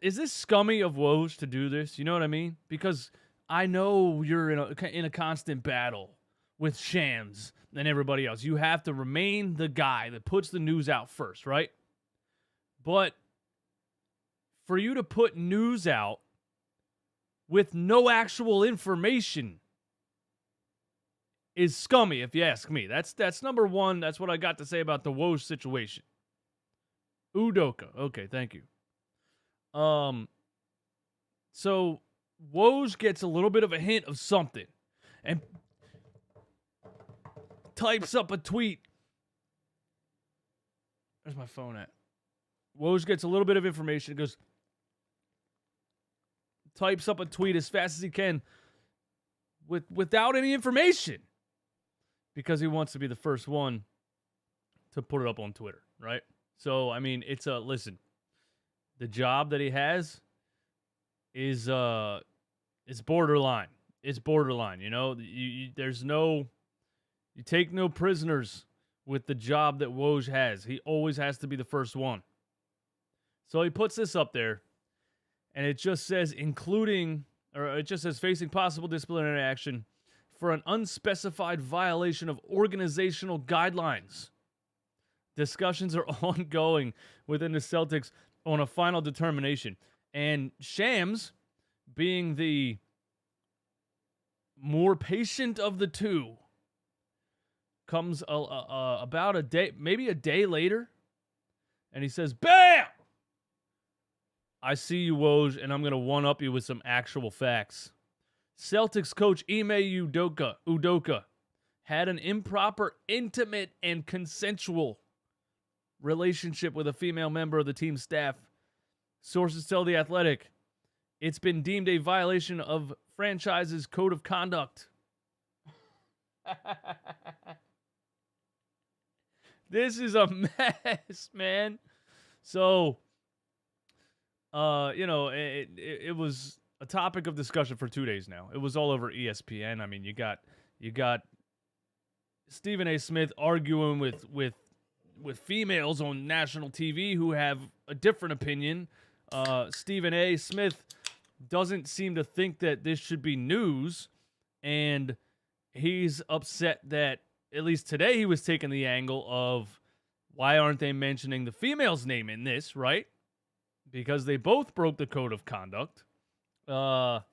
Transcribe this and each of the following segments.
is this scummy of Woj to do this? You know what I mean? Because I know you're in a constant battle with Shams and everybody else. You have to remain the guy that puts the news out first, right? But for you to put news out with no actual information is scummy, if you ask me. That's number one. That's what I got to say about the Woj situation. Udoka. Okay, thank you. So Woj gets a little bit of a hint of something and types up a tweet. Where's my phone at? Woj gets a little bit of information, goes, types up a tweet as fast as he can without any information because he wants to be the first one to put it up on Twitter, right? So, I mean, listen, the job that he has is borderline. It's borderline, you know? You take no prisoners with the job that Woj has. He always has to be the first one. So he puts this up there, and it just says facing possible disciplinary action for an unspecified violation of organizational guidelines. Discussions are ongoing within the Celtics on a final determination. And Shams, being the more patient of the two, comes about a day, maybe a day later, and he says, BAM! I see you, Woj, and I'm going to one-up you with some actual facts. Celtics coach Ime Udoka had an improper, intimate, and consensual relationship with a female member of the team's staff. Sources tell The Athletic it's been deemed a violation of franchise's code of conduct. This is a mess, man. So, it was a topic of discussion for 2 days now. It was all over ESPN. I mean, you got Stephen A. Smith arguing with females on national TV who have a different opinion. Stephen A. Smith doesn't seem to think that this should be news, and he's upset that, at least today, he was taking the angle of why aren't they mentioning the female's name in this, right? Because they both broke the code of conduct. But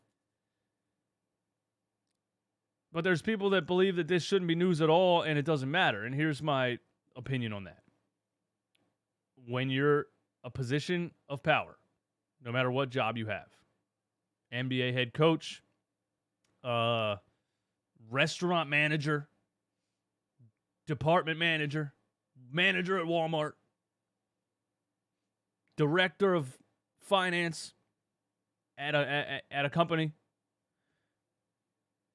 there's people that believe that this shouldn't be news at all and it doesn't matter. And here's my opinion on that. When you're a position of power, no matter what job you have, NBA head coach, restaurant manager, department manager, manager at Walmart, director of finance at a company.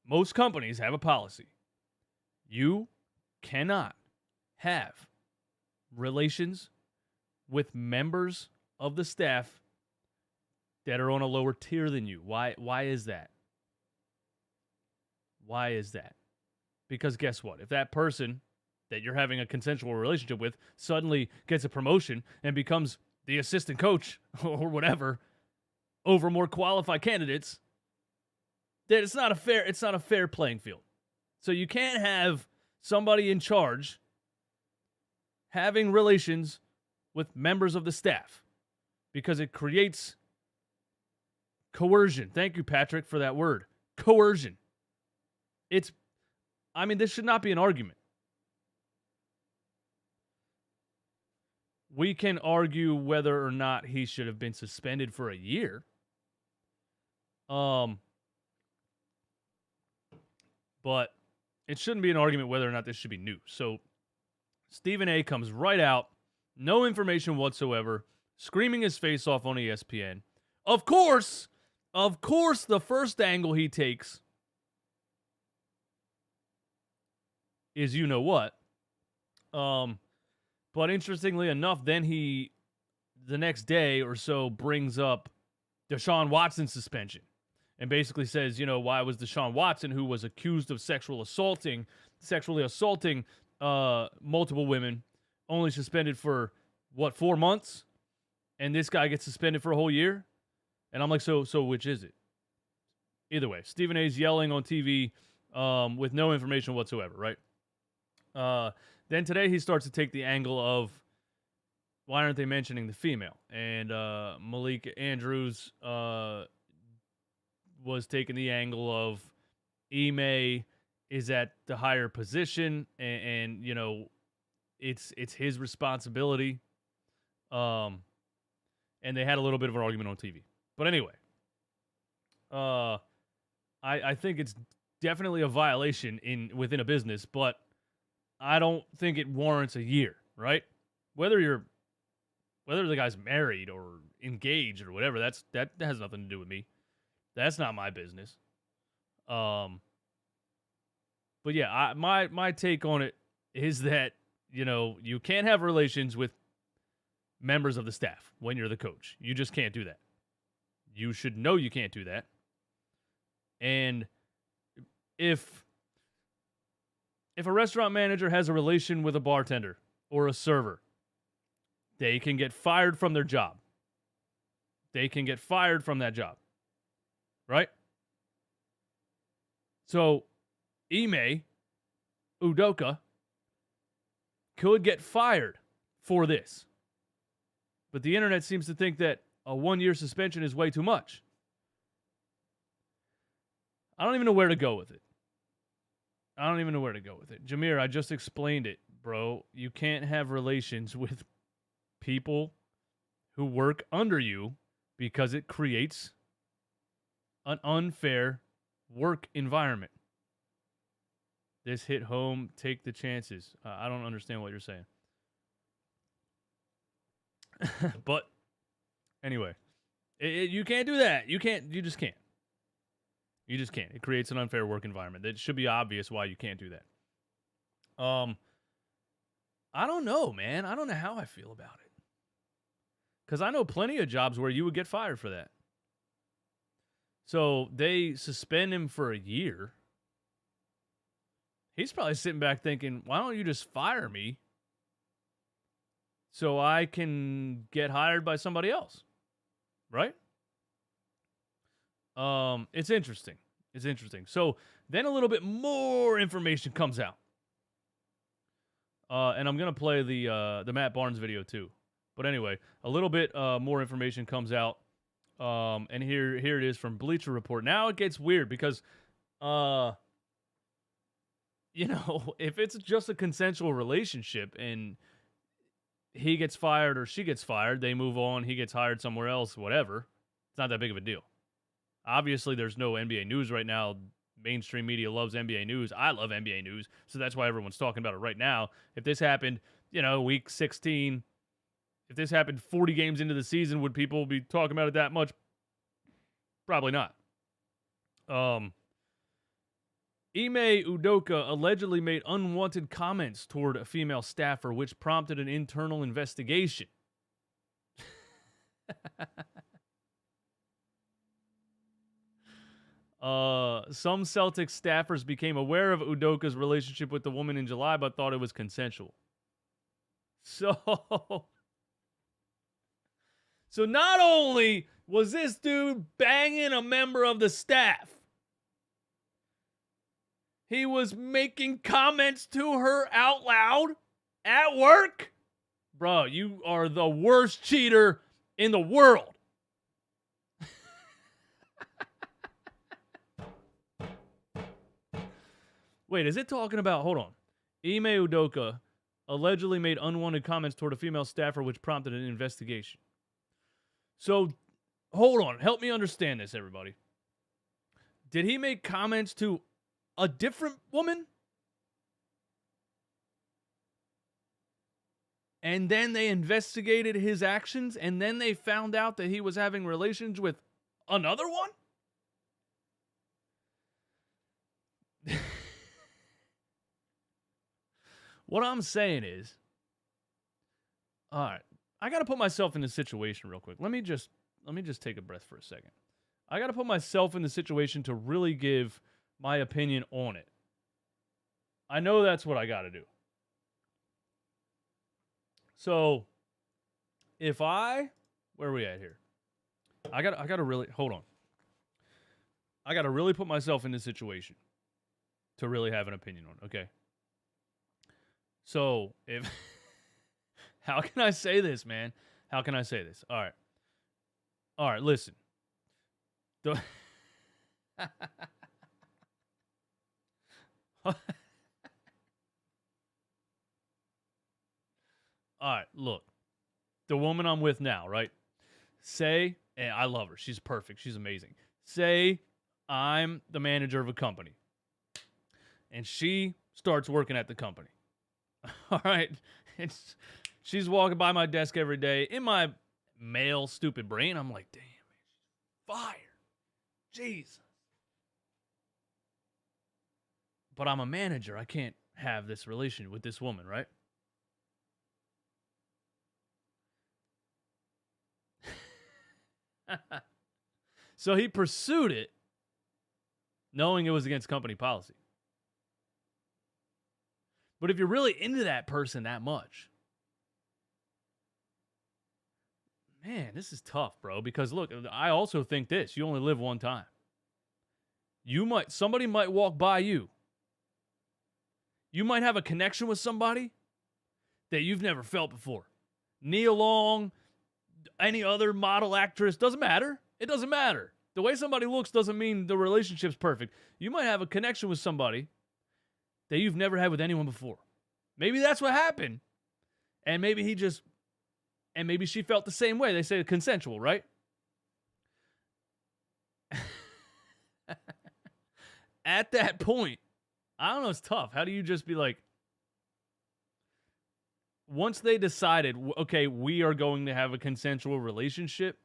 Most companies have a policy. You cannot have relations with members of the staff that are on a lower tier than you. Why is that? Why is that? Because guess what? If that person that you're having a consensual relationship with suddenly gets a promotion and becomes the assistant coach or whatever over more qualified candidates, then it's not a fair playing field. So you can't have somebody in charge having relations with members of the staff because it creates coercion. Thank you, Patrick, for that word. Coercion. This should not be an argument. We can argue whether or not he should have been suspended for a year. But it shouldn't be an argument whether or not this should be news. So Stephen A. comes right out, no information whatsoever, screaming his face off on ESPN. Of course, the first angle he takes is you know what. But interestingly enough, then he, the next day or so, brings up Deshaun Watson's suspension and basically says, why was Deshaun Watson, who was accused of sexually assaulting multiple women, only suspended for, 4 months? And this guy gets suspended for a whole year? And I'm like, so which is it? Either way, Stephen A's yelling on TV with no information whatsoever, right? Then today he starts to take the angle of, why aren't they mentioning the female? And Malik Andrews was taking the angle of Ime is at the higher position, and you know, it's his responsibility. And they had a little bit of an argument on TV. But anyway, I think it's definitely a violation within a business, but I don't think it warrants a year, right? Whether the guy's married or engaged or whatever, that has nothing to do with me. That's not my business. But yeah, my take on it is that, you know, you can't have relations with members of the staff when you're the coach. You just can't do that. You should know you can't do that. And if a restaurant manager has a relation with a bartender or a server, they can get fired from their job. They can get fired from that job. Right? So, Ime Udoka could get fired for this. But the internet seems to think that a 1-year suspension is way too much. I don't even know where to go with it. Jameer, I just explained it, bro. You can't have relations with people who work under you because it creates an unfair work environment. This hit home. Take the chances. I don't understand what you're saying. But anyway, you can't do that. You just can't. You just can't. It creates an unfair work environment. It should be obvious why you can't do that. I don't know, man. I don't know how I feel about it. Because I know plenty of jobs where you would get fired for that. So they suspend him for a year. He's probably sitting back thinking, why don't you just fire me so I can get hired by somebody else? Right? It's interesting. So then a little bit more information comes out. And I'm going to play the Matt Barnes video too. But anyway, a little bit more information comes out. And here it is from Bleacher Report. Now it gets weird because, you know, if it's just a consensual relationship and he gets fired or she gets fired, they move on, he gets hired somewhere else, whatever. It's not that big of a deal. Obviously, there's no NBA news right now. Mainstream media loves NBA news. I love NBA news, so that's why everyone's talking about it right now. If this happened, you know, week 16, if this happened 40 games into the season, would people be talking about it that much? Probably not. Ime Udoka allegedly made unwanted comments toward a female staffer, which prompted an internal investigation. Some Celtics staffers became aware of Udoka's relationship with the woman in July, but thought it was consensual. So not only was this dude banging a member of the staff, he was making comments to her out loud at work. Bro, you are the worst cheater in the world. Wait, is it talking about, hold on. Ime Udoka allegedly made unwanted comments toward a female staffer, which prompted an investigation. So, hold on. Help me understand this, everybody. Did he make comments to a different woman? And then they investigated his actions, and then they found out that he was having relations with another one? What I'm saying is, all right, I got to put myself in the situation real quick. Let me just take a breath for a second. I got to put myself in the situation to really give my opinion on it. I know that's what I got to do. So, where are we at here? I gotta really hold on. I gotta really put myself in this situation to really have an opinion on it, okay? So if how can I say this, man? How can I say this? All right, listen. The All right, look. The woman I'm with now, right? Say, and I love her. She's perfect. She's amazing. Say I'm the manager of a company, and she starts working at the company. All right? She's walking by my desk every day. In my male stupid brain, I'm like, damn, fire. Jesus. But I'm a manager. I can't have this relation with this woman, right? So he pursued it, knowing it was against company policy. But if you're really into that person that much, man, this is tough, bro. Because look, I also think this: you only live one time. Somebody might walk by you. You might have a connection with somebody that you've never felt before. Nia Long, any other model actress, doesn't matter. It doesn't matter. The way somebody looks doesn't mean the relationship's perfect. You might have a connection with somebody that you've never had with anyone before. Maybe that's what happened. And maybe maybe she felt the same way. They say consensual, right? At that point, I don't know, it's tough. How do you just be like, once they decided, okay, we are going to have a consensual relationship.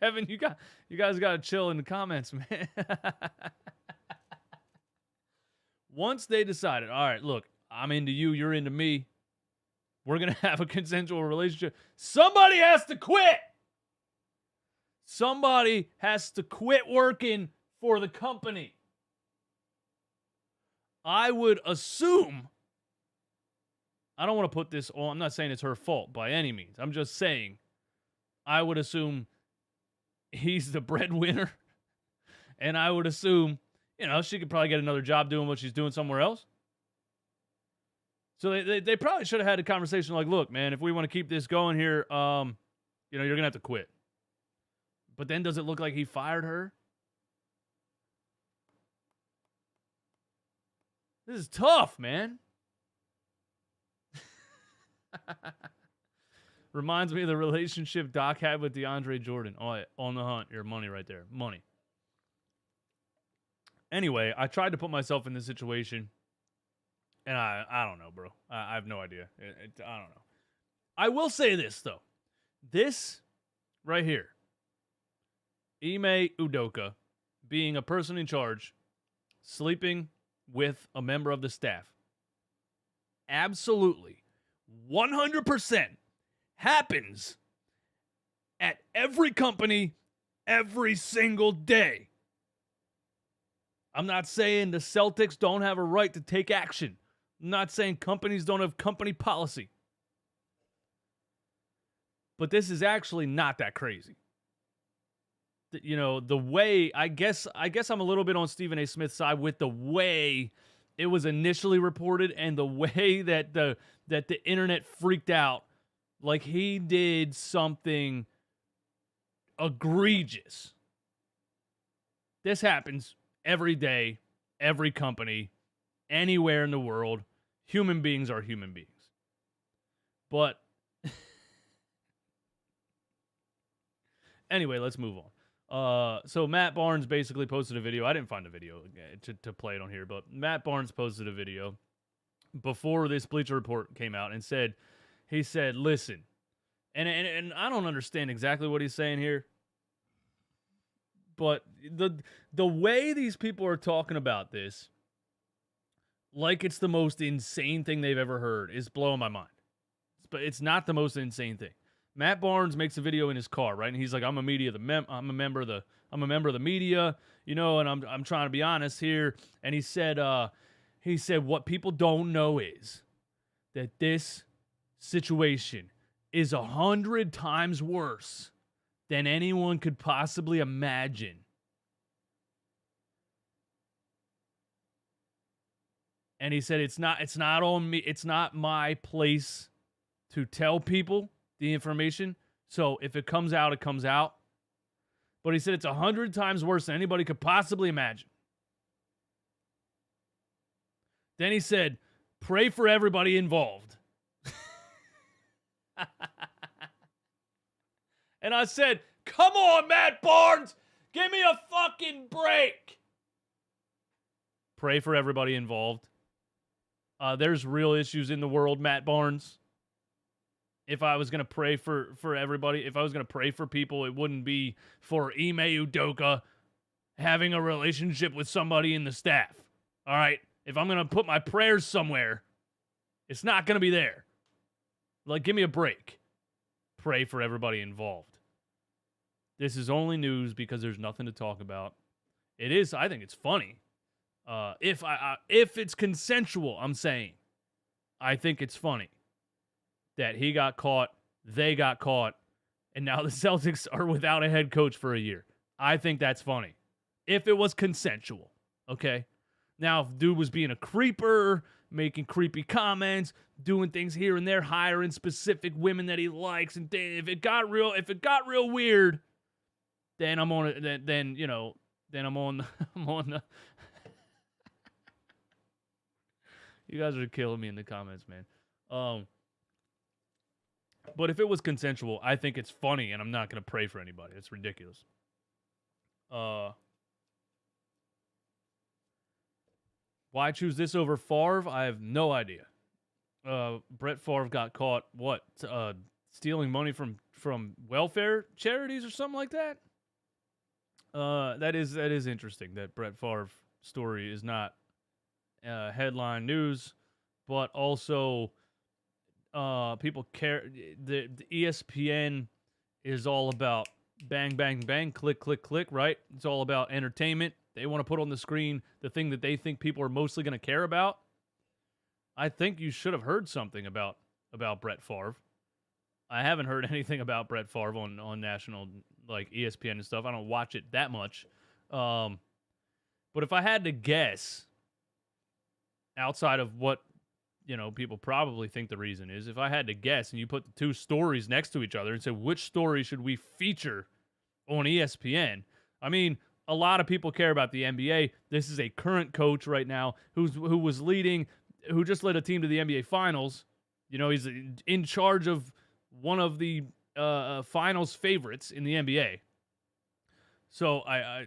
Kevin, you guys got to chill in the comments, man. Once they decided, all right, look, I'm into you, you're into me. We're going to have a consensual relationship. Somebody has to quit. Somebody has to quit working for the company. I would assume, I don't want to put this on, I'm not saying it's her fault by any means. I'm just saying, I would assume he's the breadwinner. And I would assume, she could probably get another job doing what she's doing somewhere else. So they probably should have had a conversation like, look, man, if we want to keep this going here, you're going to have to quit. But then does it look like he fired her? This is tough, man. Reminds me of the relationship Doc had with DeAndre Jordan. Oh, yeah, on the hunt. Your money right there. Money. Anyway, I tried to put myself in this situation, and I don't know, bro. I have no idea. I don't know. I will say this, though. This right here, Ime Udoka, being a person in charge, sleeping with a member of the staff, absolutely, 100% happens at every company every single day. I'm not saying the Celtics don't have a right to take action. I'm not saying companies don't have company policy. But this is actually not that crazy. The way, I guess I'm a little bit on Stephen A. Smith's side with the way it was initially reported and the way that the internet freaked out like he did something egregious. This happens every day, every company, anywhere in the world. Human beings are human beings. But anyway, let's move on. So Matt Barnes basically posted a video. I didn't find the video to play it on here, but Matt Barnes posted a video before this Bleacher Report came out and he said, listen, and I don't understand exactly what he's saying here, but the way these people are talking about this, like it's the most insane thing they've ever heard, is blowing my mind. But it's not the most insane thing. Matt Barnes makes a video in his car, right? And he's like, I'm a member of the media, and I'm trying to be honest here. And he said what people don't know is that this situation is 100 times worse than anyone could possibly imagine. And he said, it's not on me. It's not my place to tell people the information. So if it comes out, it comes out. But he said it's 100 times worse than anybody could possibly imagine. Then he said, pray for everybody involved. And I said, come on, Matt Barnes. Give me a fucking break. Pray for everybody involved. There's real issues in the world, Matt Barnes. If I was going to pray for everybody, if I was going to pray for people, it wouldn't be for Ime Udoka having a relationship with somebody in the staff. All right? If I'm going to put my prayers somewhere, it's not going to be there. Like, give me a break. Pray for everybody involved. This is only news because there's nothing to talk about. It is, I think it's funny. If it's consensual, I'm saying, I think it's funny that he got caught, they got caught, and now the Celtics are without a head coach for a year. I think that's funny. If it was consensual, okay? Now, if dude was being a creeper, making creepy comments, doing things here and there, hiring specific women that he likes, and if it got real weird, then I'm on it. Then you know, then I'm on the. You guys are killing me in the comments, man. But if it was consensual, I think it's funny, and I'm not going to pray for anybody. It's ridiculous. Why choose this over Favre? I have no idea. Brett Favre got caught, stealing money from welfare charities or something like that? That is interesting that Brett Favre story is not headline news, but also people care. The ESPN is all about bang, bang, bang, click, click, click, right? It's all about entertainment. They want to put on the screen the thing that they think people are mostly going to care about. I think you should have heard something about Brett Favre. I haven't heard anything about Brett Favre on national, like ESPN and stuff. I don't watch it that much. But if I had to guess, outside of what, people probably think the reason is, if I had to guess and you put the two stories next to each other and say, which story should we feature on ESPN? I mean, a lot of people care about the NBA. This is a current coach right now who just led a team to the NBA Finals. He's in charge of one of the finals favorites in the NBA. So I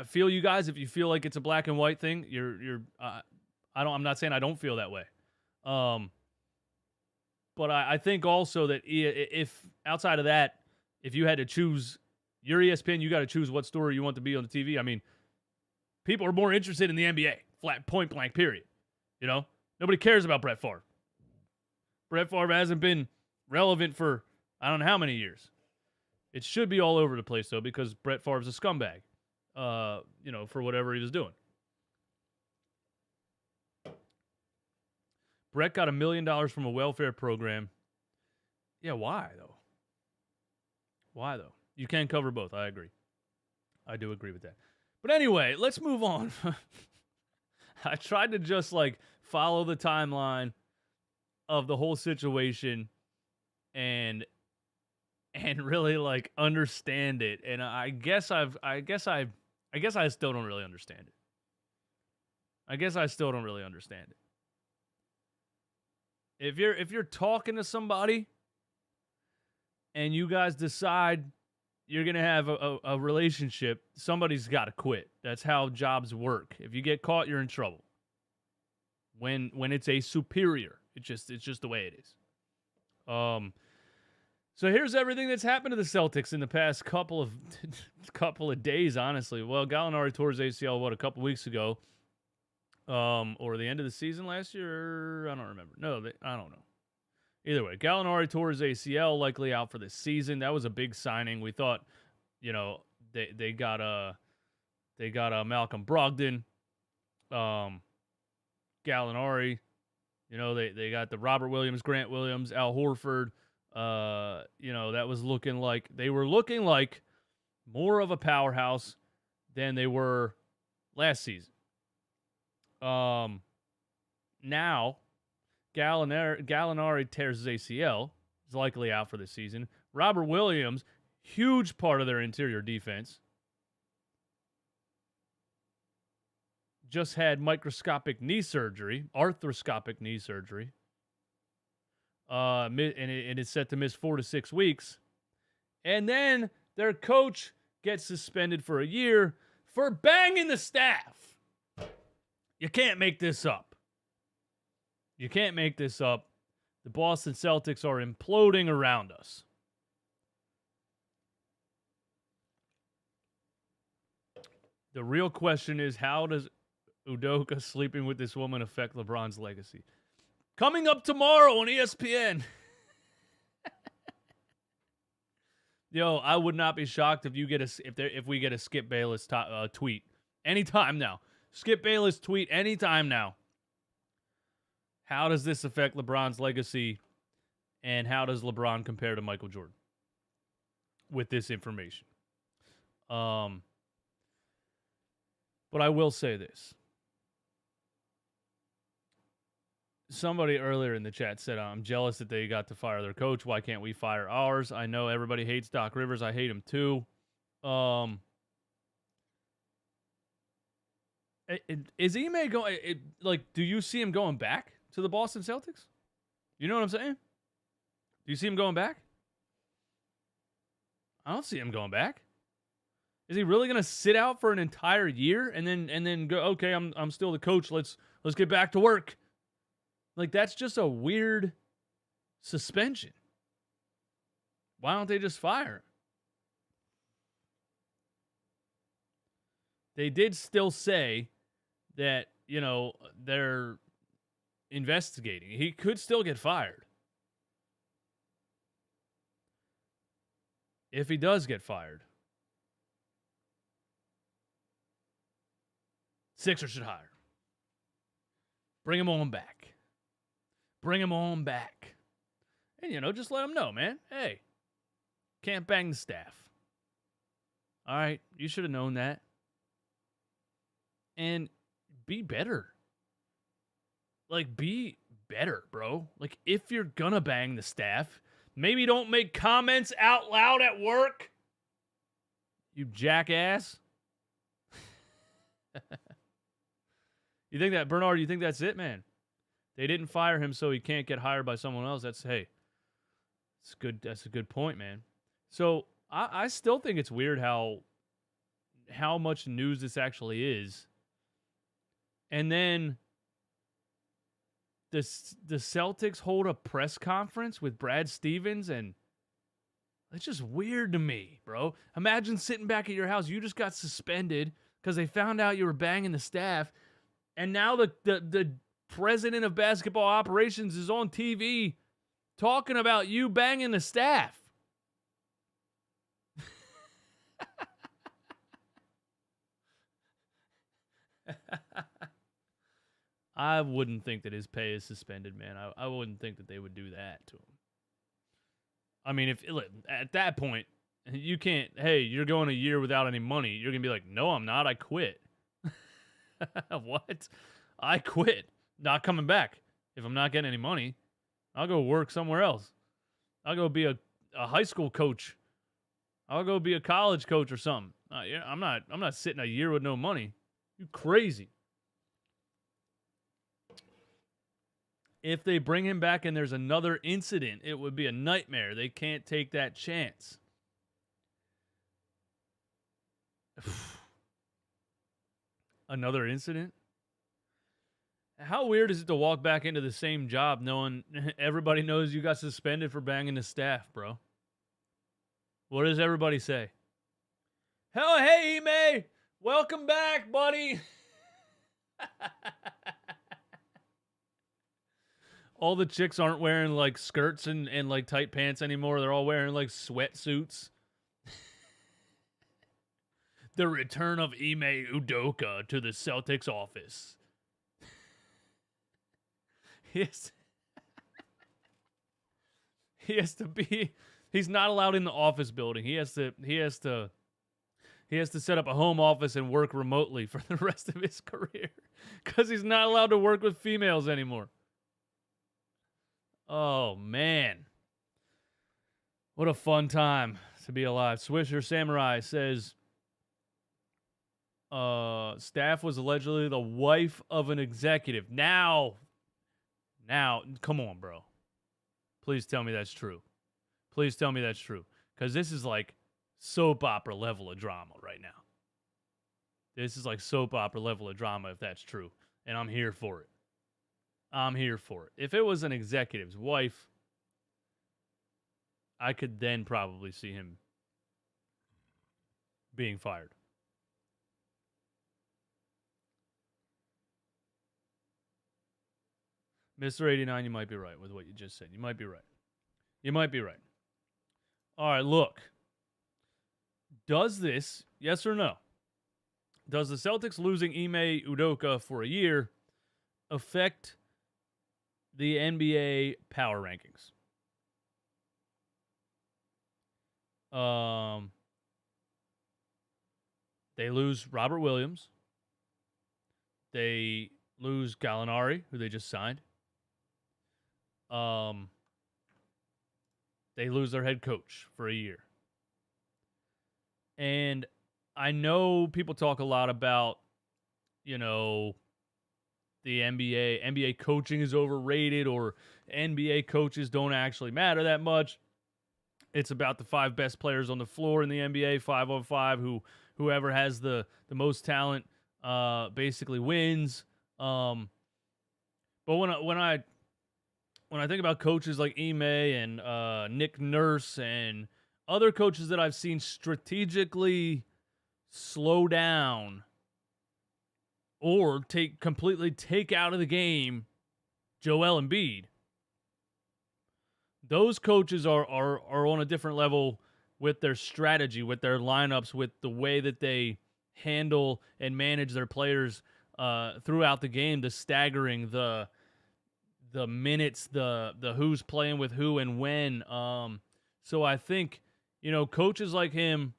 feel you guys. If you feel like it's a black and white thing, I'm not saying I don't feel that way. But I think also that if outside of that, if you had to choose your ESPN, you got to choose what story you want to be on the TV. I mean, people are more interested in the NBA, flat point blank, period. Nobody cares about Brett Favre. Brett Favre hasn't been relevant for I don't know how many years. It should be all over the place, though, because Brett Favre's a scumbag, for whatever he was doing. Brett got $1 million from a welfare program. Yeah, why, though? Why, though? You can cover both. I agree. I do agree with that. But anyway, let's move on. I tried to just, follow the timeline of the whole situation and really, understand it. And I guess I still don't really understand it. If you're talking to somebody and you guys decide you're going to have a relationship, somebody's got to quit. That's how jobs work. If you get caught, you're in trouble. When it's a superior, it's just the way it is. So here's everything that's happened to the Celtics in the past couple of days, honestly. Well, Gallinari tore his ACL, a couple weeks ago? Or the end of the season last year? I don't remember. No, I don't know. Either way, Gallinari tore his ACL, likely out for the season. That was a big signing. We thought, they got Malcolm Brogdon, Gallinari. They got the Robert Williams, Grant Williams, Al Horford, That was looking like they were looking like more of a powerhouse than they were last season. Now Gallinari tears his ACL. He's likely out for the season. Robert Williams, huge part of their interior defense, just had arthroscopic knee surgery. And it's set to miss 4 to 6 weeks. And then their coach gets suspended for a year for banging the staff. You can't make this up. You can't make this up. The Boston Celtics are imploding around us. The real question is, how does Udoka sleeping with this woman affect LeBron's legacy? Coming up tomorrow on ESPN. Yo, I would not be shocked if we get a Skip Bayless tweet anytime now. Skip Bayless tweet anytime now. How does this affect LeBron's legacy, and how does LeBron compare to Michael Jordan with this information? But I will say this. Somebody earlier in the chat said, I'm jealous that they got to fire their coach. Why can't we fire ours? I know everybody hates Doc Rivers. I hate him too. Is Ime going? Do you see him going back to the Boston Celtics? You know what I'm saying? Do you see him going back? I don't see him going back. Is he really going to sit out for an entire year and then go, okay, I'm still the coach. Let's get back to work. That's just a weird suspension. Why don't they just fire him? They did still say that, they're investigating. He could still get fired. If he does get fired, Sixers should hire him. Bring him on back. Bring him on back. And, just let him know, man. Hey, can't bang the staff. All right, you should have known that. And be better. Be better, bro. If you're gonna bang the staff, maybe don't make comments out loud at work. You jackass. You think that, Bernard, you think that's it, man? They didn't fire him so he can't get hired by someone else. That's good. That's a good point, man. So I still think it's weird how much news this actually is. And then the Celtics hold a press conference with Brad Stevens, and it's just weird to me, bro. Imagine sitting back at your house. You just got suspended because they found out you were banging the staff, and now the president of basketball operations is on TV talking about you banging the staff. I wouldn't think that his pay is suspended, man. I wouldn't think that they would do that to him. I mean, if at that point, you can't, hey, you're going a year without any money. You're going to be like, no, I'm not. I quit. What? I quit. Not coming back. If I'm not getting any money, I'll go work somewhere else. I'll go be a high school coach. I'll go be a college coach or something. I'm not sitting a year with no money. You crazy. If they bring him back and there's another incident, it would be a nightmare. They can't take that chance. Another incident? How weird is it to walk back into the same job knowing everybody knows you got suspended for banging the staff, bro? What does everybody say? Hell, hey, Ime! Welcome back, buddy! All the chicks aren't wearing skirts and tight pants anymore. They're all wearing sweatsuits. The return of Ime Udoka to the Celtics office. He's not allowed in the office building. He has to set up a home office and work remotely for the rest of his career because he's not allowed to work with females anymore. Oh, man. What a fun time to be alive. Swisher Samurai says, staff was allegedly the wife of an executive. Now, come on, bro. Please tell me that's true. Please tell me that's true. Because this is like soap opera level of drama right now. This is like soap opera level of drama if that's true. And I'm here for it. I'm here for it. If it was an executive's wife, I could then probably see him being fired. Mr. 89, you might be right with what you just said. You might be right. You might be right. All right, look. Does this, yes or no, does the Celtics losing Ime Udoka for a year affect the NBA power rankings? They lose Robert Williams. They lose Gallinari, who they just signed. They lose their head coach for a year. And I know people talk a lot about, you know, the NBA. NBA coaching is overrated, or NBA coaches don't actually matter that much. It's about the 5 best players on the floor in the NBA, 5-on-5, whoever has the most talent basically wins. But when I think about coaches like Ime and Nick Nurse and other coaches that I've seen strategically slow down or completely take out of the game Joel Embiid, those coaches are on a different level with their strategy, with their lineups, with the way that they handle and manage their players throughout the game, the staggering, the minutes, the who's playing with who and when. So I think, you know, coaches like him,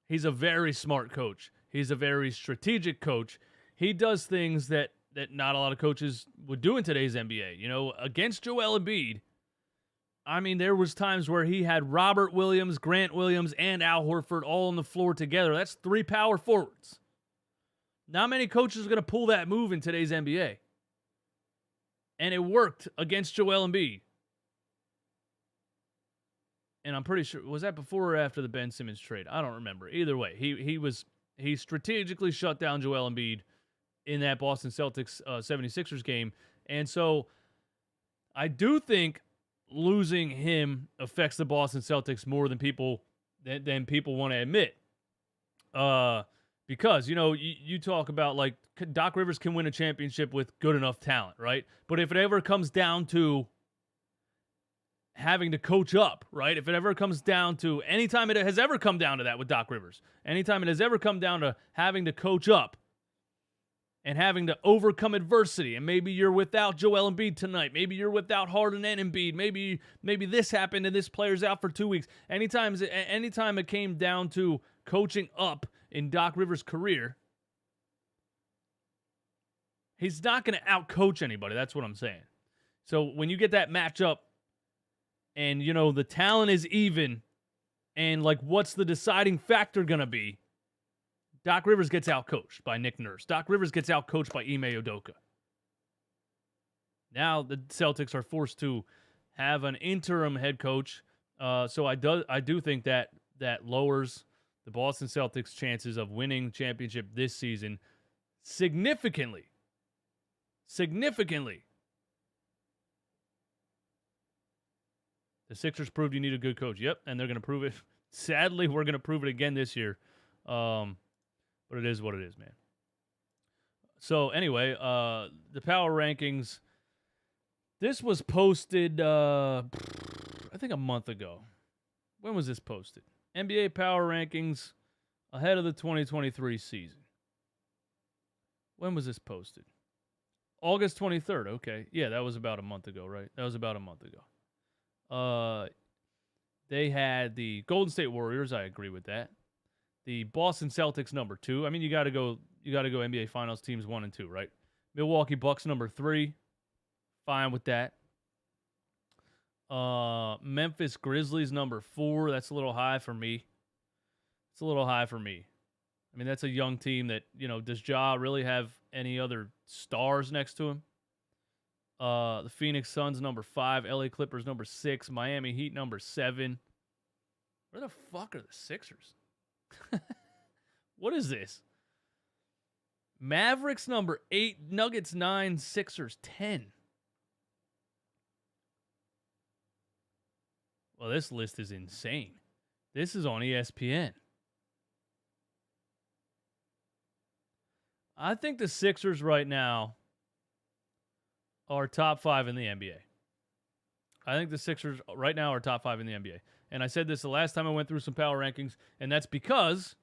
he's a very smart coach. He's a very strategic coach. He does things that not a lot of coaches would do in today's NBA. You know, against Joel Embiid, I mean, there was times where he had Robert Williams, Grant Williams, and Al Horford all on the floor together. That's 3 power forwards. Not many coaches are going to pull that move in today's NBA. And it worked against Joel Embiid. And I'm pretty sure, was that before or after the Ben Simmons trade? I don't remember. Either way, he strategically shut down Joel Embiid in that Boston Celtics 76ers game. And so I do think losing him affects the Boston Celtics more than people want to admit. Because, you know, you talk about, like, Doc Rivers can win a championship with good enough talent, right? But if it ever comes down to having to coach up, right? If it ever comes down to, anytime it has ever come down to that with Doc Rivers, anytime it has ever come down to having to coach up and having to overcome adversity, and maybe you're without Joel Embiid tonight, maybe you're without Harden and Embiid, maybe this happened and this player's out for 2 weeks. Anytime it came down to coaching up in Doc Rivers' career, he's not going to outcoach anybody. That's what I'm saying. So when you get that matchup and, you know, the talent is even and, like, what's the deciding factor going to be? Doc Rivers gets outcoached by Nick Nurse. Doc Rivers gets outcoached by Ime Udoka. Now the Celtics are forced to have an interim head coach. So I do think that lowers the Boston Celtics' chances of winning championship this season significantly. Significantly. The Sixers proved you need a good coach. Yep, and they're going to prove it. Sadly, we're going to prove it again this year. But it is what it is, man. So anyway, the power rankings. This was posted, I think a month ago. When was this posted? NBA power rankings ahead of the 2023 season. When was this posted? August 23rd. Okay. Yeah, that was about a month ago, right? That was about a month ago. They had the Golden State Warriors. I agree with that. The Boston Celtics, number 2. I mean, you got to go NBA Finals teams 1 and 2, right? Milwaukee Bucks, number 3. Fine with that. Memphis Grizzlies, number 4. That's a little high for me. I mean, that's a young team that, does Ja really have any other stars next to him? The Phoenix Suns, number 5. LA Clippers, number 6. Miami Heat, number 7. Where the fuck are the Sixers? What is this? Mavericks, number 8. Nuggets, 9. Sixers, 10. Well, this list is insane. This is on ESPN. I think the Sixers right now are top 5 in the NBA. I think the Sixers right now are top 5 in the NBA. And I said this the last time I went through some power rankings, and that's because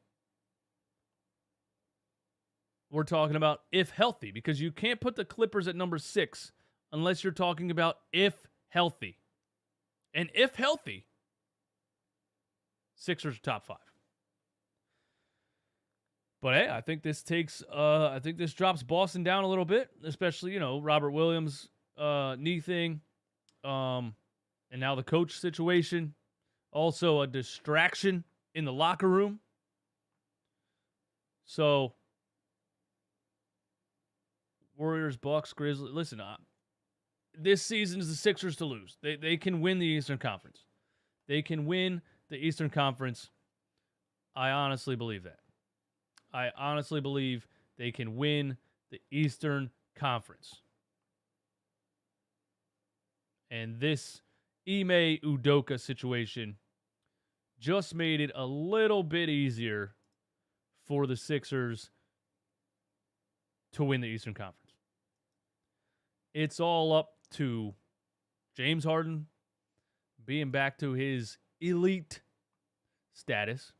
we're talking about if healthy, because you can't put the Clippers at number 6 unless you're talking about if healthy. And if healthy, Sixers are top 5. But hey, I think this drops Boston down a little bit, especially, Robert Williams knee thing. And now the coach situation. Also a distraction in the locker room. So Warriors, Bucks, Grizzlies. Listen, this season is the Sixers to lose. They can win the Eastern Conference. They can win the Eastern Conference. I honestly believe that. I honestly believe they can win the Eastern Conference. And this Ime Udoka situation just made it a little bit easier for the Sixers to win the Eastern Conference. It's all up to James Harden being back to his elite status.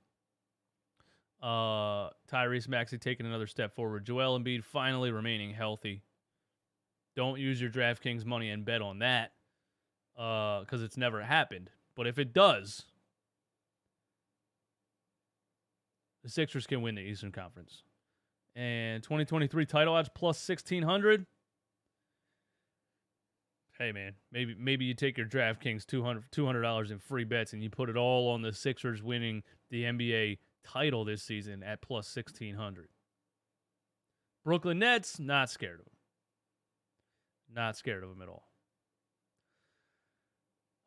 Tyrese Maxey taking another step forward. Joel Embiid finally remaining healthy. Don't use your DraftKings money and bet on that because it's never happened. But if it does, the Sixers can win the Eastern Conference. And 2023 title odds plus 1,600. Hey, man, maybe you take your DraftKings $200 in free bets and you put it all on the Sixers winning the NBA title this season at plus 1,600. Brooklyn Nets, not scared of them. Not scared of them at all.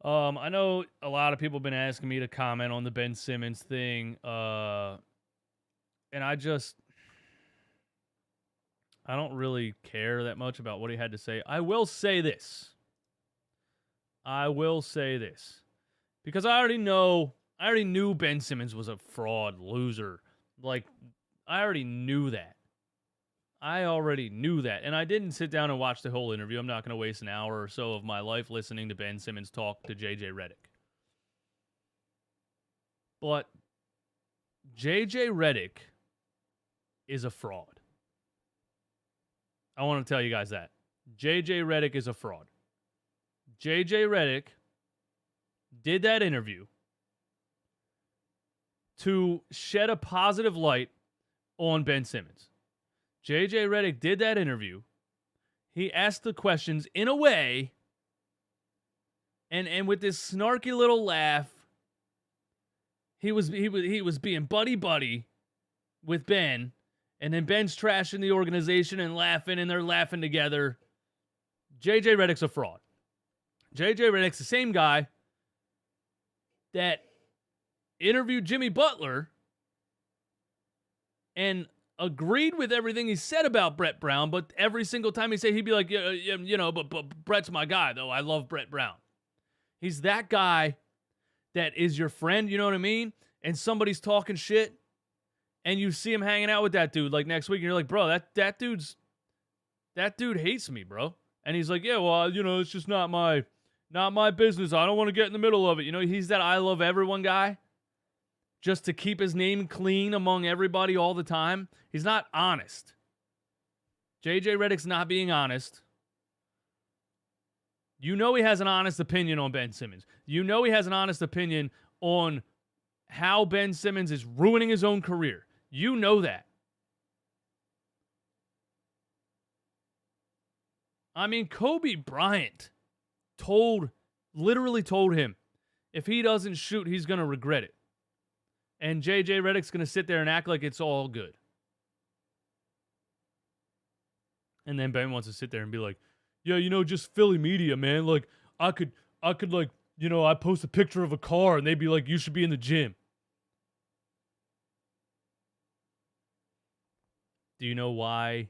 I know a lot of people have been asking me to comment on the Ben Simmons thing. And I don't really care that much about what he had to say. I will say this. Because I already knew Ben Simmons was a fraud, loser. Like, I already knew that. And I didn't sit down and watch the whole interview. I'm not going to waste an hour or so of my life listening to Ben Simmons talk to JJ Redick. But JJ Redick is a fraud. I want to tell you guys that. JJ Redick is a fraud. JJ Redick did that interview to shed a positive light on Ben Simmons. JJ Redick did that interview. He asked the questions in a way, and with this snarky little laugh, he was being buddy with Ben, and then Ben's trashing the organization and laughing, and they're laughing together. JJ Redick's a fraud. JJ Redick's the same guy that interviewed Jimmy Butler and agreed with everything he said about Brett Brown, but every single time he said, he'd be like, but Brett's my guy, though. I love Brett Brown. He's that guy that is your friend, you know what I mean? And somebody's talking shit, and you see him hanging out with that dude like next week, and you're like, bro, that dude hates me, bro. And he's like, yeah, well, it's just not my business. I don't want to get in the middle of it. He's that I love everyone guy just to keep his name clean among everybody all the time. He's not honest. JJ Redick's not being honest. He has an honest opinion on Ben Simmons. He has an honest opinion on how Ben Simmons is ruining his own career. You know that. I mean, Kobe Bryant literally told him, if he doesn't shoot, he's going to regret it. And JJ Redick's going to sit there and act like it's all good. And then Ben wants to sit there and be like, yeah, just Philly media, man. Like, I could like, I post a picture of a car and they'd be like, you should be in the gym. Do you know why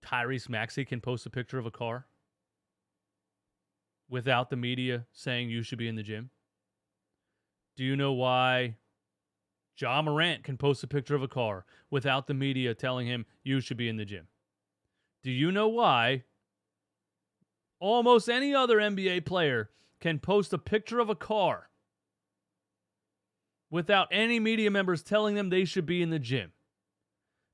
Tyrese Maxey can post a picture of a car without the media saying you should be in the gym? Do you know why Ja Morant can post a picture of a car without the media telling him you should be in the gym? Do you know why almost any other NBA player can post a picture of a car without any media members telling them they should be in the gym?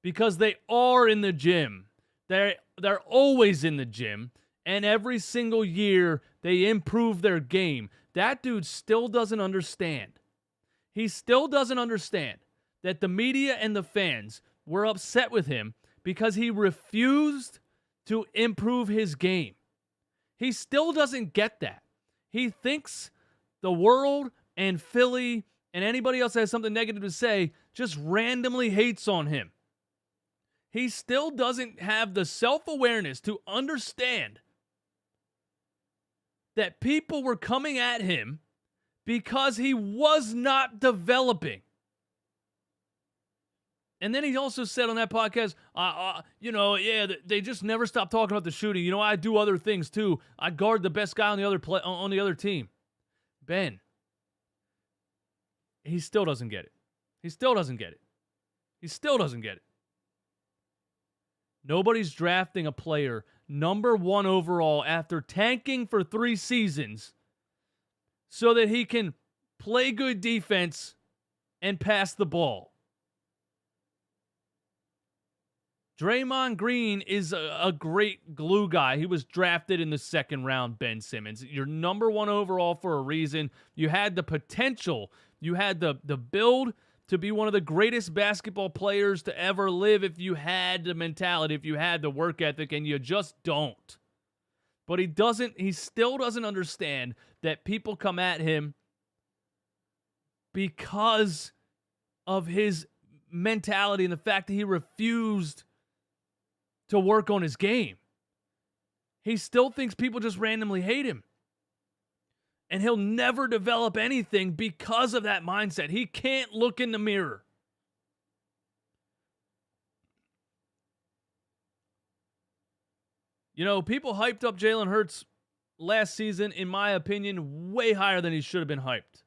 Because they are in the gym. They're always in the gym, and every single year they improve their game. That dude still doesn't understand. He still doesn't understand that the media and the fans were upset with him because he refused to improve his game. He still doesn't get that. He thinks the world and Philly and anybody else that has something negative to say just randomly hates on him. He still doesn't have the self-awareness to understand that people were coming at him because he was not developing. And then he also said on that podcast, they just never stop talking about the shooting. I do other things too. I guard the best guy on the other team. Ben, he still doesn't get it. He still doesn't get it. He still doesn't get it. Nobody's drafting a player number 1 overall after tanking for 3 seasons so that he can play good defense and pass the ball. Draymond Green is a great glue guy. He was drafted in the 2nd round, Ben Simmons. You're number 1 overall for a reason. You had the potential. You had the build to be one of the greatest basketball players to ever live if you had the mentality, if you had the work ethic, and you just don't. But he still doesn't understand that people come at him because of his mentality and the fact that he refused to work on his game. He still thinks people just randomly hate him. And he'll never develop anything because of that mindset. He can't look in the mirror. People hyped up Jalen Hurts last season, in my opinion, way higher than he should have been hyped.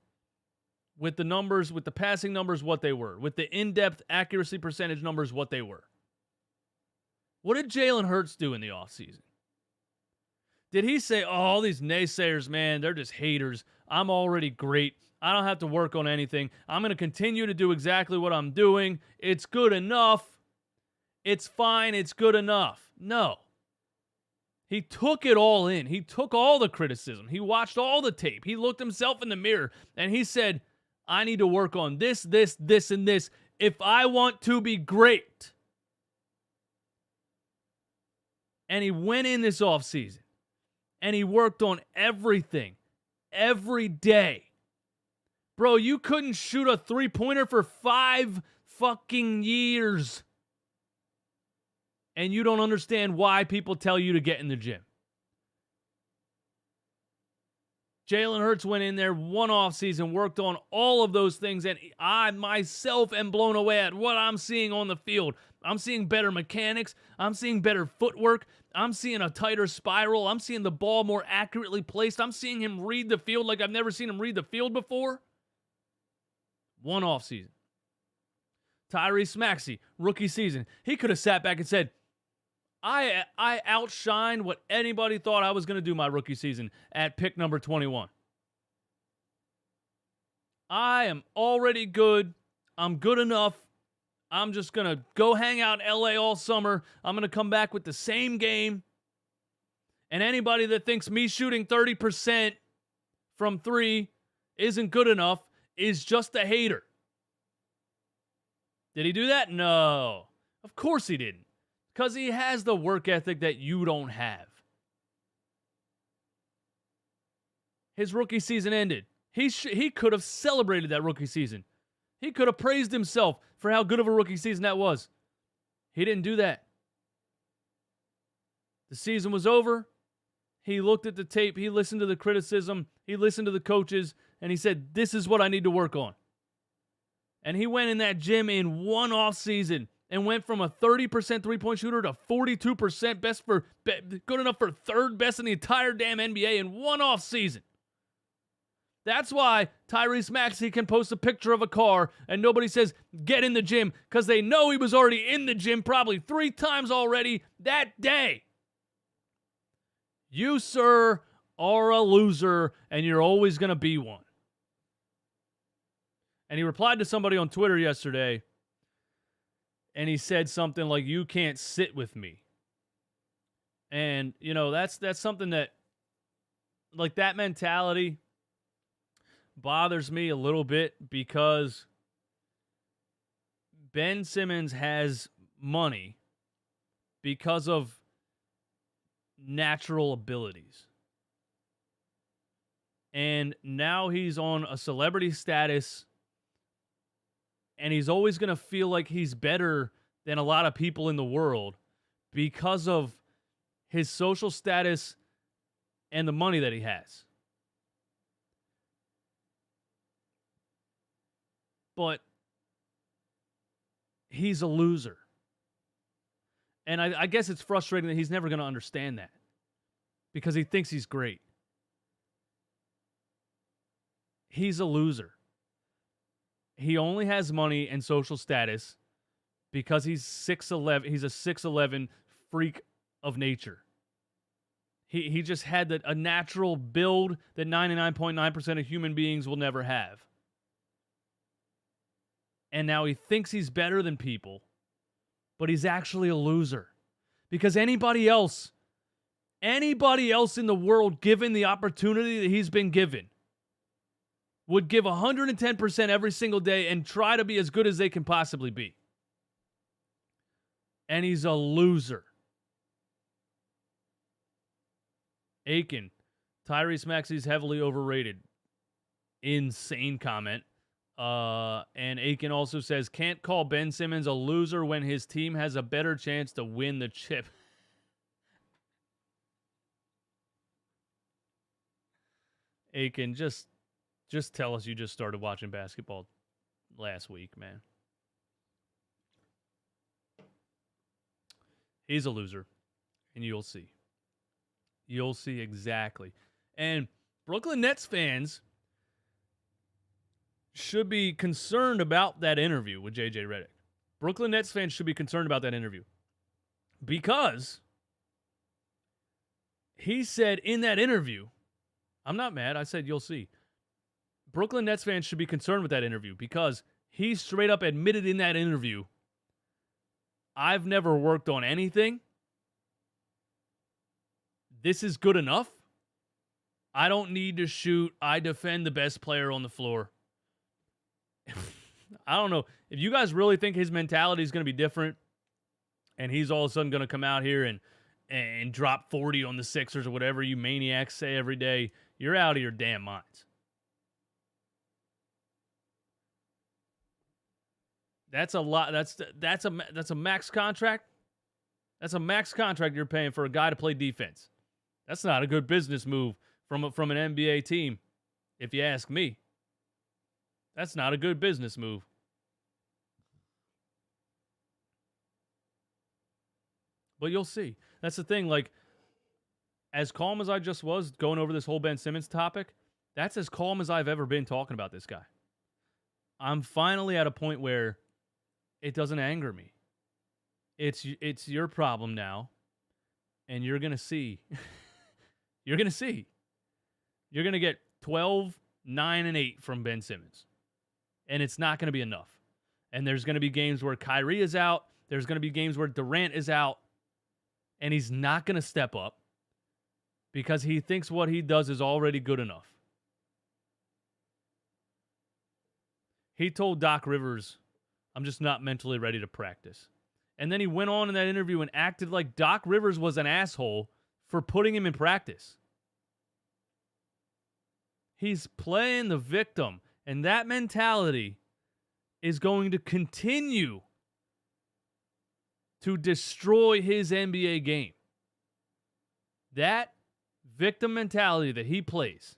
With the numbers, with the passing numbers, what they were. With the in-depth accuracy percentage numbers, what they were. What did Jalen Hurts do in the offseason? Did he say, all these naysayers, man, they're just haters. I'm already great. I don't have to work on anything. I'm going to continue to do exactly what I'm doing. It's good enough. It's fine. It's good enough. No. He took it all in. He took all the criticism. He watched all the tape. He looked himself in the mirror, and he said, I need to work on this, and this if I want to be great. And he went in this offseason. And he worked on everything, every day. Bro, you couldn't shoot a 3-pointer for 5 fucking years. And you don't understand why people tell you to get in the gym. Jalen Hurts went in there one offseason, worked on all of those things, and I myself am blown away at what I'm seeing on the field. I'm seeing better mechanics. I'm seeing better footwork. I'm seeing a tighter spiral. I'm seeing the ball more accurately placed. I'm seeing him read the field like I've never seen him read the field before. One offseason. Tyrese Maxey, rookie season. He could have sat back and said, I outshined what anybody thought I was going to do my rookie season at pick number 21. I am already good. I'm good enough. I'm just going to go hang out in LA all summer. I'm going to come back with the same game. And anybody that thinks me shooting 30% from 3 isn't good enough, is just a hater. Did he do that? No. Of course he didn't. Because he has the work ethic that you don't have. His rookie season ended. He could have celebrated that rookie season. He could have praised himself for how good of a rookie season that was. He didn't do that. The season was over. He looked at the tape. He listened to the criticism. He listened to the coaches. And he said, this is what I need to work on. And he went in that gym in one off season and went from a 30% three-point shooter to 42% good enough for third best in the entire damn NBA in one off season. That's why Tyrese Maxey can post a picture of a car and nobody says, get in the gym, because they know he was already in the gym probably 3 times already that day. You, sir, are a loser, and you're always going to be one. And he replied to somebody on Twitter yesterday, and he said something like, you can't sit with me. And, you know, that's something that, like, that mentality bothers me a little bit, because Ben Simmons has money because of natural abilities. And now he's on a celebrity status, and he's always going to feel like he's better than a lot of people in the world because of his social status and the money that he has. But he's a loser. And I guess it's frustrating that he's never going to understand that, because he thinks he's great. He's a loser. He only has money and social status because he's 6'11". He's a 6'11" freak of nature. He just had a natural build that 99.9% of human beings will never have. And now he thinks he's better than people, but he's actually a loser. Because anybody else in the world, given the opportunity that he's been given, would give 110% every single day and try to be as good as they can possibly be. And he's a loser. Aiken, Tyrese Maxey's heavily overrated. Insane comment. And Aiken also says, can't call Ben Simmons a loser when his team has a better chance to win the chip. Aiken, just tell us you just started watching basketball last week, man. He's a loser, and you'll see. You'll see exactly. And Brooklyn Nets fans should be concerned about that interview with JJ Redick. Brooklyn Nets fans should be concerned about that interview, because he said in that interview, I'm not mad, I said you'll see. Brooklyn Nets fans should be concerned with that interview, because he straight up admitted in that interview, I've never worked on anything. This is good enough. I don't need to shoot. I defend the best player on the floor. I don't know. If you guys really think his mentality is going to be different and he's all of a sudden going to come out here and drop 40 on the Sixers or whatever you maniacs say every day, you're out of your damn minds. That's a lot. That's a max contract. That's a max contract you're paying for a guy to play defense. That's not a good business move from an NBA team, if you ask me. That's not a good business move. But you'll see. That's the thing. Like, as calm as I just was going over this whole Ben Simmons topic, that's as calm as I've ever been talking about this guy. I'm finally at a point where it doesn't anger me. It's your problem now, and you're going to see. You're going to see. You're going to get 12, 9, and 8 from Ben Simmons. And it's not going to be enough. And there's going to be games where Kyrie is out. There's going to be games where Durant is out. And he's not going to step up because he thinks what he does is already good enough. He told Doc Rivers, I'm just not mentally ready to practice. And then he went on in that interview and acted like Doc Rivers was an asshole for putting him in practice. He's playing the victim. And that mentality is going to continue to destroy his NBA game. That victim mentality that he plays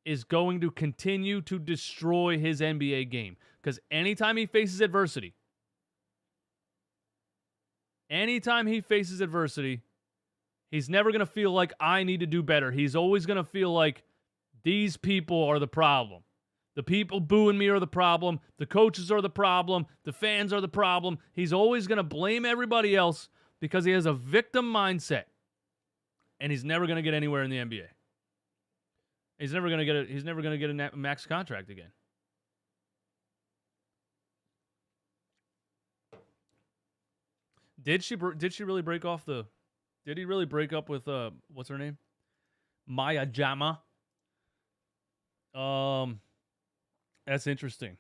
is going to continue to destroy his NBA game. Because anytime he faces adversity, he's never going to feel like I need to do better. He's always going to feel like these people are the problem. The people booing me are the problem. The coaches are the problem. The fans are the problem. He's always going to blame everybody else because he has a victim mindset. And he's never going to get anywhere in the NBA. He's never going to get a max contract again. Did she really break off the... Did he really break up with, what's her name? Maya Jama? That's interesting.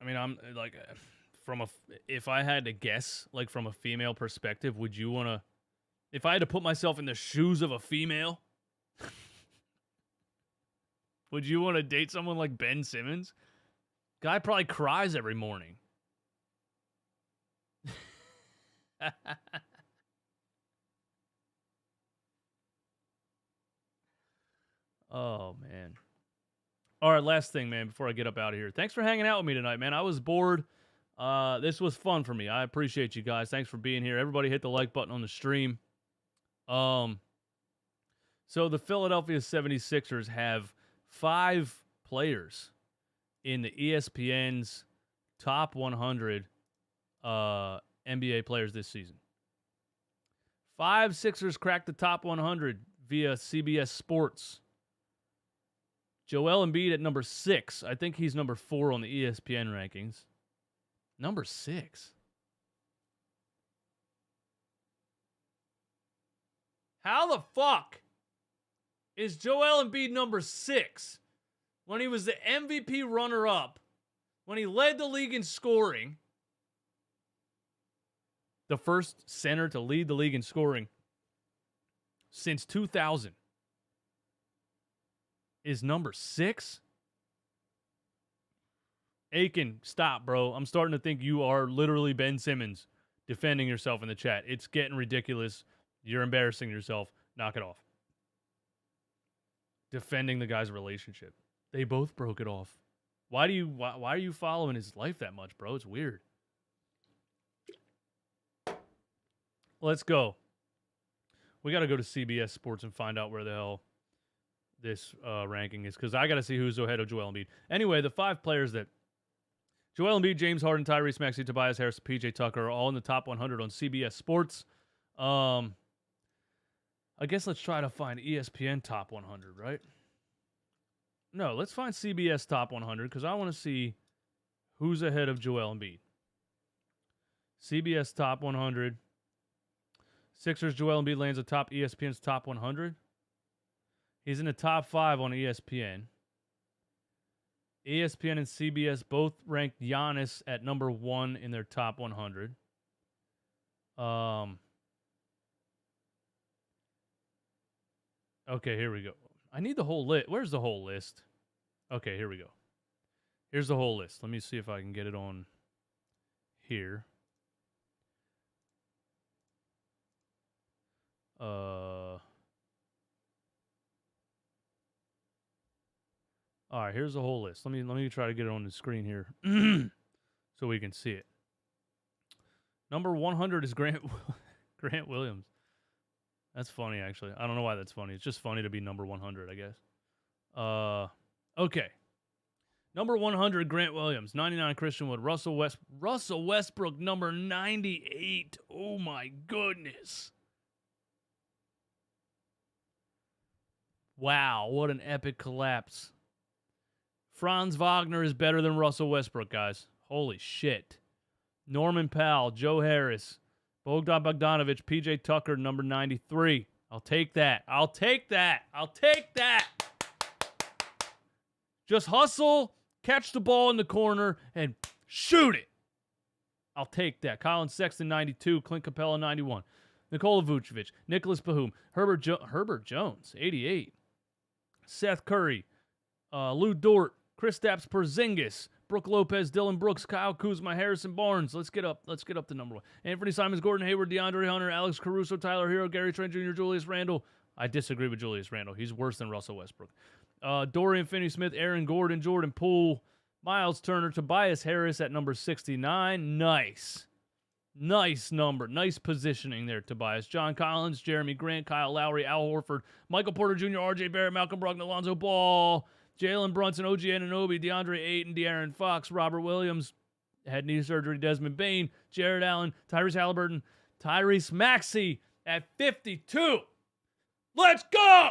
I mean, I'm like, if I had to guess, like from a female perspective, would you want to, if I had to put myself in the shoes of a female, would you want to date someone like Ben Simmons? Guy probably cries every morning. Oh, man. All right, last thing, man, before I get up out of here. Thanks for hanging out with me tonight, man. I was bored. This was fun for me. I appreciate you guys. Thanks for being here. Everybody hit the like button on the stream. So the Philadelphia 76ers have 5 players in the ESPN's top 100 NBA players this season. 5 Sixers cracked the top 100 via CBS Sports. Joel Embiid at number 6. I think he's number 4 on the ESPN rankings. Number 6. How the fuck is Joel Embiid number 6 when he was the MVP runner-up, when he led the league in scoring, the first center to lead the league in scoring since 2000? Is number 6? Aiken, stop, bro. I'm starting to think you are literally Ben Simmons defending yourself in the chat. It's getting ridiculous. You're embarrassing yourself. Knock it off. Defending the guy's relationship. They both broke it off. Why are you following his life that much, bro? It's weird. Let's go. We got to go to CBS Sports and find out where the hell this ranking is, because I got to see who's ahead of Joel Embiid. Anyway, the 5 players that Joel Embiid, James Harden, Tyrese Maxey, Tobias Harris, PJ Tucker are all in the top 100 on CBS Sports. I guess let's try to find ESPN top 100, right? No, let's find CBS top 100 because I want to see who's ahead of Joel Embiid. CBS top 100. Sixers, Joel Embiid lands atop ESPN's top 100. He's in the top 5 on ESPN. ESPN and CBS both ranked Giannis at number 1 in their top 100. Okay, here we go. I need the whole list. Where's the whole list? Okay, here we go. Here's the whole list. Let me see if I can get it on here. All right, here's the whole list. Let me try to get it on the screen here so we can see it. Number 100 is Grant Williams. That's funny, actually. I don't know why that's funny. It's just funny to be number 100, I guess. Okay. Number 100, Grant Williams. 99, Christian Wood. Russell Westbrook, number 98. Oh, my goodness. Wow, what an epic collapse. Franz Wagner is better than Russell Westbrook, guys. Holy shit. Norman Powell, Joe Harris, Bogdan Bogdanovic, PJ Tucker, number 93. I'll take that. Just hustle, catch the ball in the corner, and shoot it. I'll take that. Colin Sexton, 92. Clint Capella, 91. Nikola Vucevic, Nicholas Batum, Herbert Jones, 88. Seth Curry, Lou Dort, Kristaps Porzingis, Brooke Lopez, Dylan Brooks, Kyle Kuzma, Harrison Barnes. Let's get up to number 1. Anthony Simons, Gordon Hayward, DeAndre Hunter, Alex Caruso, Tyler Hero, Gary Trent Jr., Julius Randle. I disagree with Julius Randle. He's worse than Russell Westbrook. Dorian Finney-Smith, Aaron Gordon, Jordan Poole, Miles Turner, Tobias Harris at number 69. Nice number. Nice positioning there, Tobias. John Collins, Jeremy Grant, Kyle Lowry, Al Horford, Michael Porter Jr., R.J. Barrett, Malcolm Brogdon, Alonzo Ball, Jalen Brunson, OG Anunoby, DeAndre Ayton, De'Aaron Fox, Robert Williams, had knee surgery, Desmond Bane, Jared Allen, Tyrese Halliburton, Tyrese Maxey at 52. Let's go!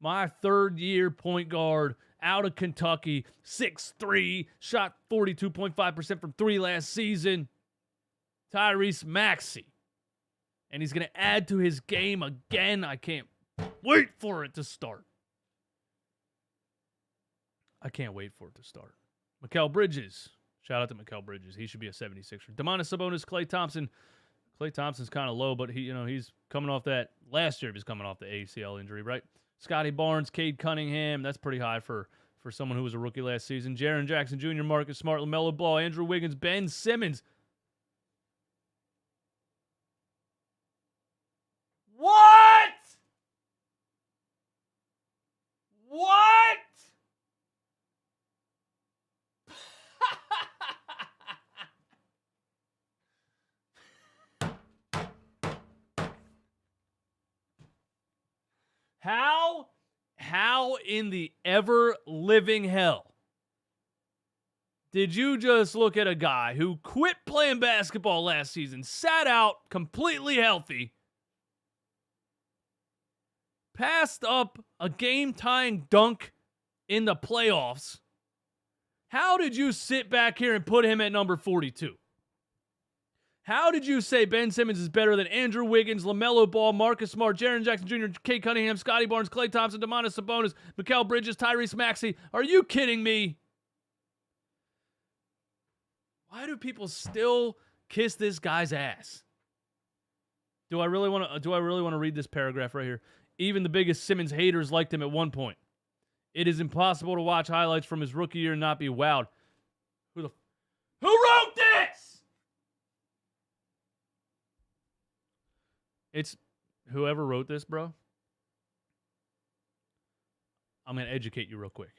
My third-year point guard out of Kentucky, 6'3", shot 42.5% from 3 last season. Tyrese Maxey. And he's going to add to his game again. I can't wait for it to start. Mikal Bridges. Shout out to Mikal Bridges. He should be a 76er. Domantas Sabonis, Klay Thompson. Klay Thompson's kind of low, but he's coming off that. Last year he was coming off the ACL injury, right? Scotty Barnes, Cade Cunningham. That's pretty high for someone who was a rookie last season. Jaren Jackson Jr., Marcus Smart, LaMelo Ball, Andrew Wiggins, Ben Simmons. What? How in the ever-living hell did you just look at a guy who quit playing basketball last season, sat out completely healthy, passed up a game-tying dunk in the playoffs? How did you sit back here and put him at number 42? How did you say Ben Simmons is better than Andrew Wiggins, LaMelo Ball, Marcus Smart, Jaren Jackson Jr., Cade Cunningham, Scotty Barnes, Klay Thompson, Domantas Sabonis, Mikal Bridges, Tyrese Maxey? Are you kidding me? Why do people still kiss this guy's ass? Do I really want to read this paragraph right here? Even the biggest Simmons haters liked him at one point. It is impossible to watch highlights from his rookie year and not be wowed. Who wrote this? It's whoever wrote this, bro. I'm going to educate you real quick.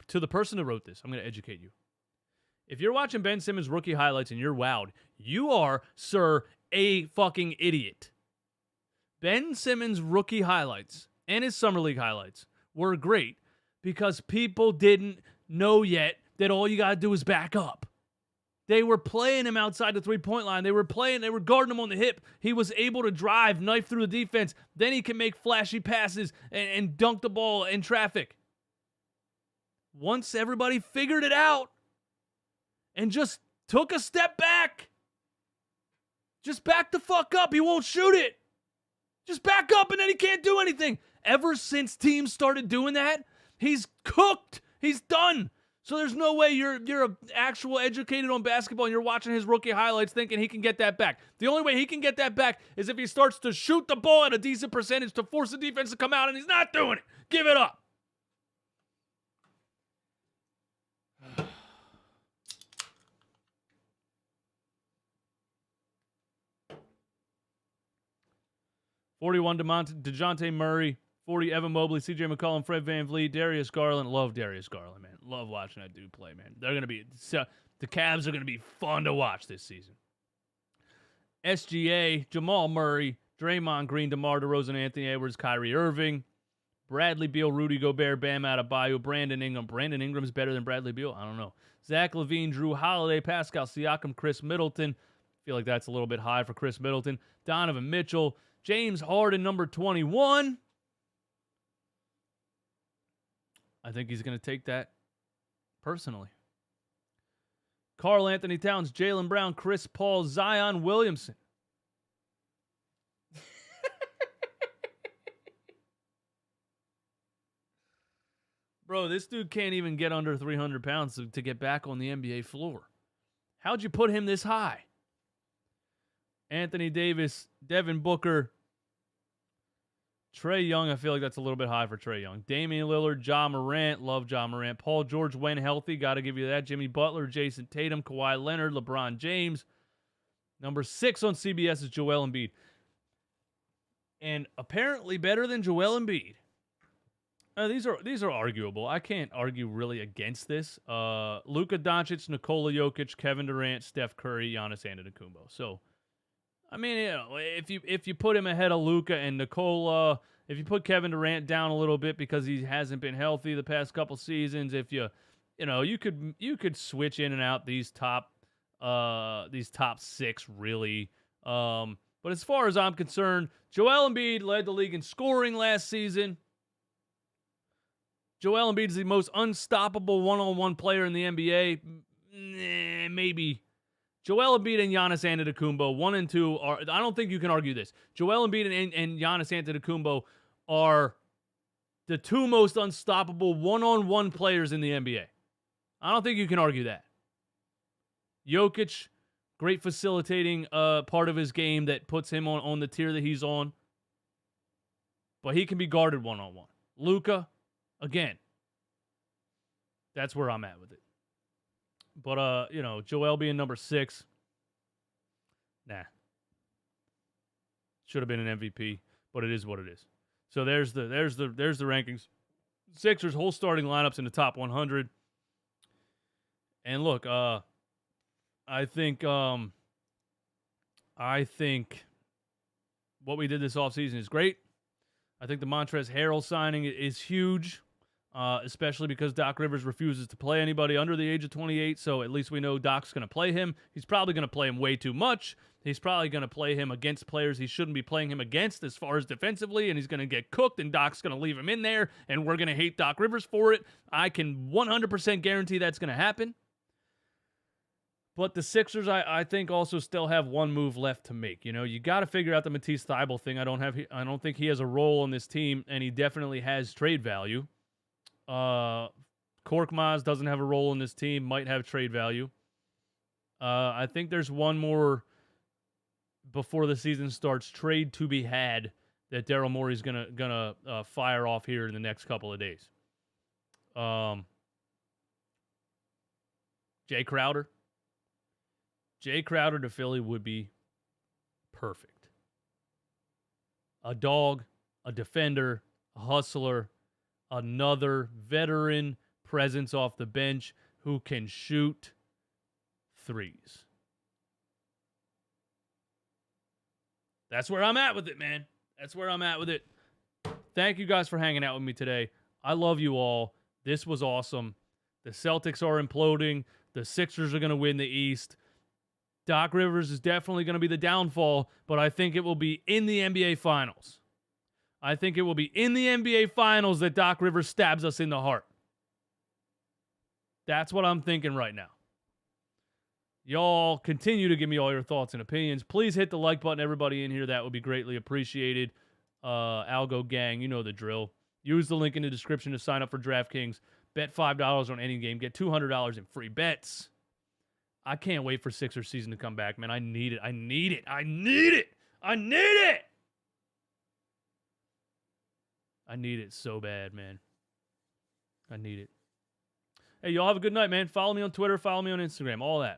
To the person who wrote this, I'm going to educate you. If you're watching Ben Simmons rookie highlights and you're wowed, you are, sir, a fucking idiot. Ben Simmons rookie highlights and his summer league highlights were great because people didn't know yet that all you got to do is back up. They were playing him outside the three-point line. They were guarding him on the hip. He was able to drive, knife through the defense. Then he can make flashy passes and dunk the ball in traffic. Once everybody figured it out and just took a step back, just back the fuck up. He won't shoot it. Just back up and then he can't do anything. Ever since teams started doing that, he's cooked. He's done. So there's no way you're an actual educated on basketball and you're watching his rookie highlights thinking he can get that back. The only way he can get that back is if he starts to shoot the ball at a decent percentage to force the defense to come out, and he's not doing it. Give it up. $41 DeJounte Murray, 40 Evan Mobley, CJ McCollum, Fred VanVleet, Darius Garland. Love Darius Garland, man. Love watching that dude play, man. The Cavs are going to be fun to watch this season. SGA, Jamal Murray, Draymond Green, DeMar DeRozan, Anthony Edwards, Kyrie Irving, Bradley Beal, Rudy Gobert, Bam Adebayo, Brandon Ingram. Brandon Ingram's better than Bradley Beal? I don't know. Zach LaVine, Drew Holiday, Pascal Siakam, Chris Middleton. Feel like that's a little bit high for Chris Middleton. Donovan Mitchell, James Harden, number 21. I think he's going to take that personally. Karl Anthony Towns, Jaylen Brown, Chris Paul, Zion Williamson. Bro, this dude can't even get under 300 pounds to get back on the NBA floor. How'd you put him this high? Anthony Davis, Devin Booker, Trae Young. I feel like that's a little bit high for Trae Young. Damian Lillard, Ja Morant. Love Ja Morant. Paul George when healthy. Got to give you that. Jimmy Butler, Jason Tatum, Kawhi Leonard, LeBron James. Number 6 on CBS is Joel Embiid. And apparently better than Joel Embiid. These are arguable. I can't argue really against this. Luka Doncic, Nikola Jokic, Kevin Durant, Steph Curry, Giannis Antetokounmpo. So, I mean, you know, if you put him ahead of Luka and Nikola, if you put Kevin Durant down a little bit because he hasn't been healthy the past couple seasons, if you could switch in and out these top 6 really. But as far as I'm concerned, Joel Embiid led the league in scoring last season. Joel Embiid is the most unstoppable one-on-one player in the NBA. Maybe. Joel Embiid and Giannis Antetokounmpo, 1 and 2 are. I don't think you can argue this. Joel Embiid and Giannis Antetokounmpo are the 2 most unstoppable one-on-one players in the NBA. I don't think you can argue that. Jokic, great facilitating part of his game that puts him on the tier that he's on. But he can be guarded one-on-one. Luka, again, that's where I'm at with it. But, Joel being number 6, nah. Should have been an MVP, but it is what it is. So there's the rankings. Sixers whole starting lineups in the top 100. And look, I think what we did this offseason is great. I think the Montrezl Harrell signing is huge, especially because Doc Rivers refuses to play anybody under the age of 28, so at least we know Doc's going to play him. He's probably going to play him way too much. He's probably going to play him against players he shouldn't be playing him against as far as defensively, and he's going to get cooked, and Doc's going to leave him in there, and we're going to hate Doc Rivers for it. I can 100% guarantee that's going to happen. But the Sixers, I think, also still have one move left to make. You know, you got to figure out the Matisse Thybulle thing. I don't think he has a role on this team, and he definitely has trade value. Korkmaz doesn't have a role in this team, might have trade value. I think there's one more before the season starts trade to be had that Daryl Morey's gonna fire off here in the next couple of days. Jay Crowder. Jay Crowder to Philly would be perfect. A dog, a defender, a hustler, another veteran presence off the bench who can shoot threes. That's where I'm at with it, man. That's where I'm at with it. Thank you guys for hanging out with me today. I love you all. This was awesome. The Celtics are imploding. The Sixers are going to win the East. Doc Rivers is definitely going to be the downfall, but I think it will be in the NBA Finals. I think it will be in the NBA Finals that Doc Rivers stabs us in the heart. That's what I'm thinking right now. Y'all continue to give me all your thoughts and opinions. Please hit the like button, everybody in here. That would be greatly appreciated. Algo Gang, you know the drill. Use the link in the description to sign up for DraftKings. Bet $5 on any game. Get $200 in free bets. I can't wait for Sixers season to come back, man. I need it. I need it. I need it. I need it. I need it so bad, man. I need it. Hey, y'all have a good night, man. Follow me on Twitter. Follow me on Instagram. All that.